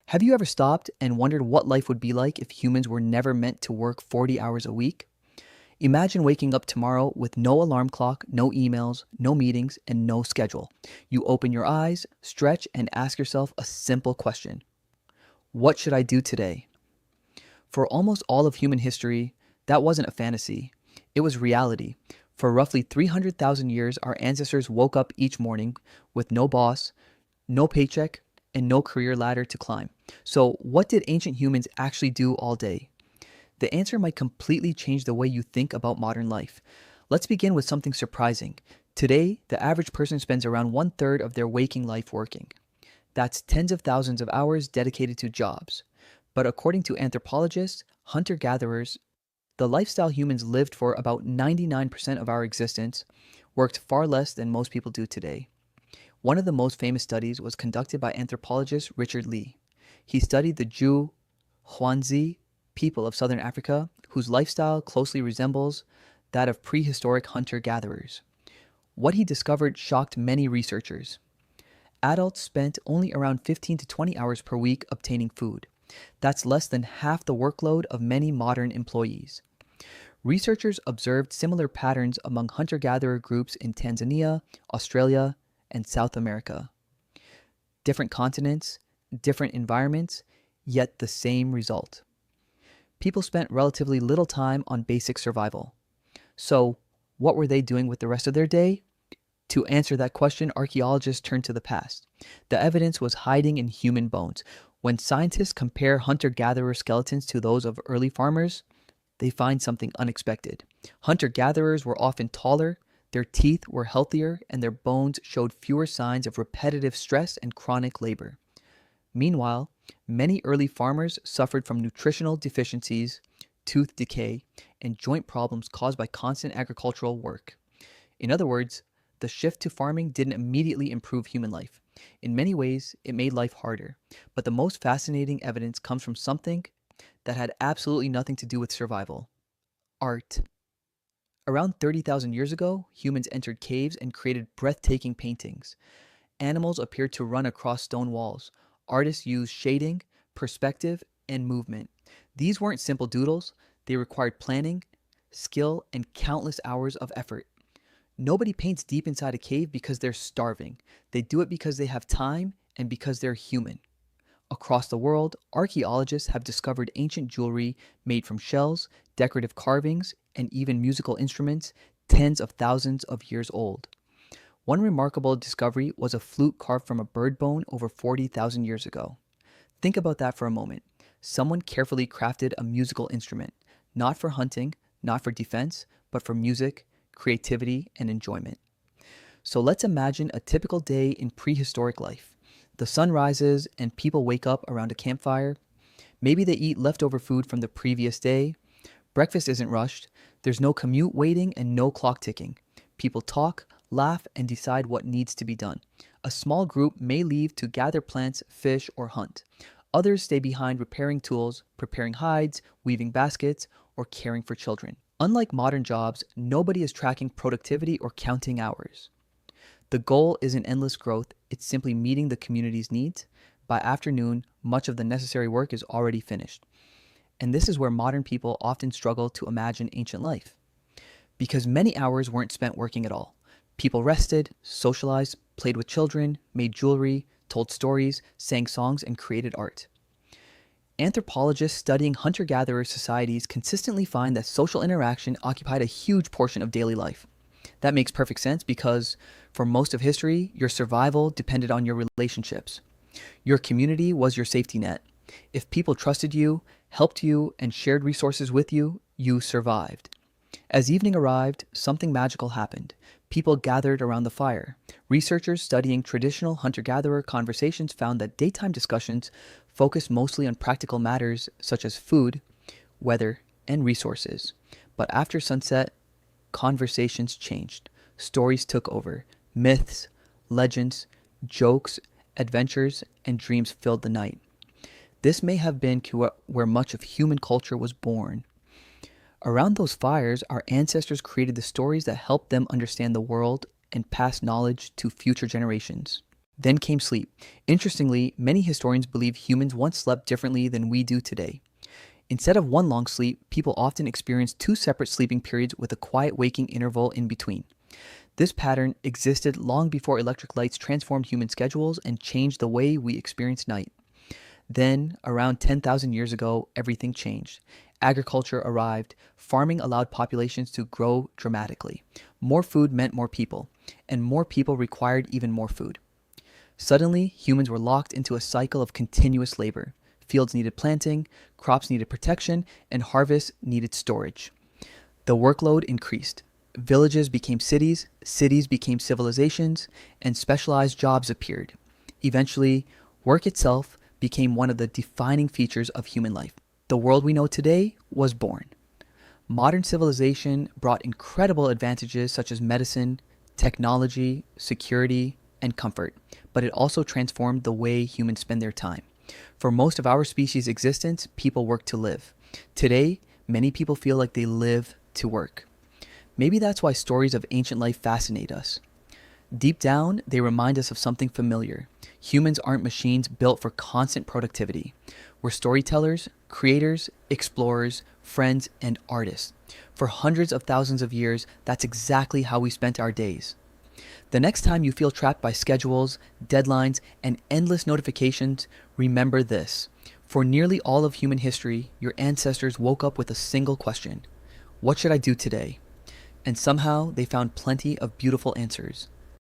Have you ever stopped and wondered what life would be like if humans were never meant to work 40 hours a week? Imagine waking up tomorrow with no alarm clock, no emails, no meetings, and no schedule. You open your eyes, stretch, and ask yourself a simple question: what should I do today? For almost all of human history, that wasn't a fantasy. It was reality. For roughly 300,000 years, our ancestors woke up each morning with no boss, no paycheck, and no career ladder to climb. So, what did ancient humans actually do all day? The answer might completely change the way you think about modern life. Let's begin with something surprising. Today, the average person spends around one third of their waking life working. That's tens of thousands of hours dedicated to jobs. But according to anthropologists, hunter gatherers, the lifestyle humans lived for about 99% of our existence worked far less than most people do today. One of the most famous studies was conducted by anthropologist Richard Lee. He studied the Jew Huanzi people of southern Africa, whose lifestyle closely resembles that of prehistoric hunter-gatherers. What he discovered shocked many researchers. Adults spent only around 15 to 20 hours per week obtaining food. That's less than half the workload of many modern employees. Researchers observed similar patterns among hunter-gatherer groups in Tanzania, Australia, and South America. Different continents, different environments, yet the same result. People spent relatively little time on basic survival. So, what were they doing with the rest of their day? To answer that question, archaeologists turned to the past. The evidence was hiding in human bones. When scientists compare hunter-gatherer skeletons to those of early farmers, they find something unexpected. Hunter-gatherers were often taller, their teeth were healthier, and their bones showed fewer signs of repetitive stress and chronic labor. Meanwhile, many early farmers suffered from nutritional deficiencies, tooth decay, and joint problems caused by constant agricultural work. In other words, the shift to farming didn't immediately improve human life. In many ways, it made life harder. But the most fascinating evidence comes from something that had absolutely nothing to do with survival: art. Around 30,000 years ago, humans entered caves and created breathtaking paintings. Animals appeared to run across stone walls. Artists used shading, perspective, and movement. These weren't simple doodles, they required planning, skill, and countless hours of effort. Nobody paints deep inside a cave because they're starving. They do it because they have time and because they're human. Across the world, archaeologists have discovered ancient jewelry made from shells, decorative carvings, and even musical instruments tens of thousands of years old. One remarkable discovery was a flute carved from a bird bone over 40,000 years ago. Think about that for a moment. Someone carefully crafted a musical instrument, not for hunting, not for defense, but for music, creativity, and enjoyment. So let's imagine a typical day in prehistoric life. The sun rises and people wake up around a campfire. Maybe they eat leftover food from the previous day. Breakfast isn't rushed. There's no commute waiting and no clock ticking. People talk, laugh, and decide what needs to be done. A small group may leave to gather plants, fish, or hunt. Others stay behind repairing tools, preparing hides, weaving baskets, or caring for children. Unlike modern jobs, nobody is tracking productivity or counting hours. The goal isn't endless growth, it's simply meeting the community's needs. By afternoon, much of the necessary work is already finished. And this is where modern people often struggle to imagine ancient life. Because many hours weren't spent working at all. People rested, socialized, played with children, made jewelry, told stories, sang songs, and created art. Anthropologists studying hunter-gatherer societies consistently find that social interaction occupied a huge portion of daily life. That makes perfect sense because for most of history, your survival depended on your relationships. Your community was your safety net. If people trusted you, helped you, and shared resources with you, you survived. As evening arrived, something magical happened. People gathered around the fire. Researchers studying traditional hunter-gatherer conversations found that daytime discussions focused mostly on practical matters such as food, weather, and resources. But after sunset, conversations changed. Stories took over. Myths, legends, jokes, adventures, and dreams filled the night. This may have been where much of human culture was born. Around those fires, our ancestors created the stories that helped them understand the world and pass knowledge to future generations. Then came sleep. Interestingly, many historians believe humans once slept differently than we do today. Instead of one long sleep, people often experienced two separate sleeping periods with a quiet waking interval in between. This pattern existed long before electric lights transformed human schedules and changed the way we experience night. Then, around 10,000 years ago, everything changed. Agriculture arrived, farming allowed populations to grow dramatically. More food meant more people, and more people required even more food. Suddenly, humans were locked into a cycle of continuous labor. Fields needed planting, crops needed protection, and harvests needed storage. The workload increased. Villages became cities, cities became civilizations, and specialized jobs appeared. Eventually, work itself became one of the defining features of human life. The world we know today was born. Modern civilization brought incredible advantages such as medicine, technology, security, and comfort, but it also transformed the way humans spend their time. For most of our species' existence, people work to live. Today, many people feel like they live to work. Maybe that's why stories of ancient life fascinate us. Deep down, they remind us of something familiar. Humans aren't machines built for constant productivity. We're storytellers, creators, explorers, friends, and artists. For hundreds of thousands of years, that's exactly how we spent our days. The next time you feel trapped by schedules, deadlines, and endless notifications, remember this. For nearly all of human history, your ancestors woke up with a single question: what should I do today? And somehow they found plenty of beautiful answers.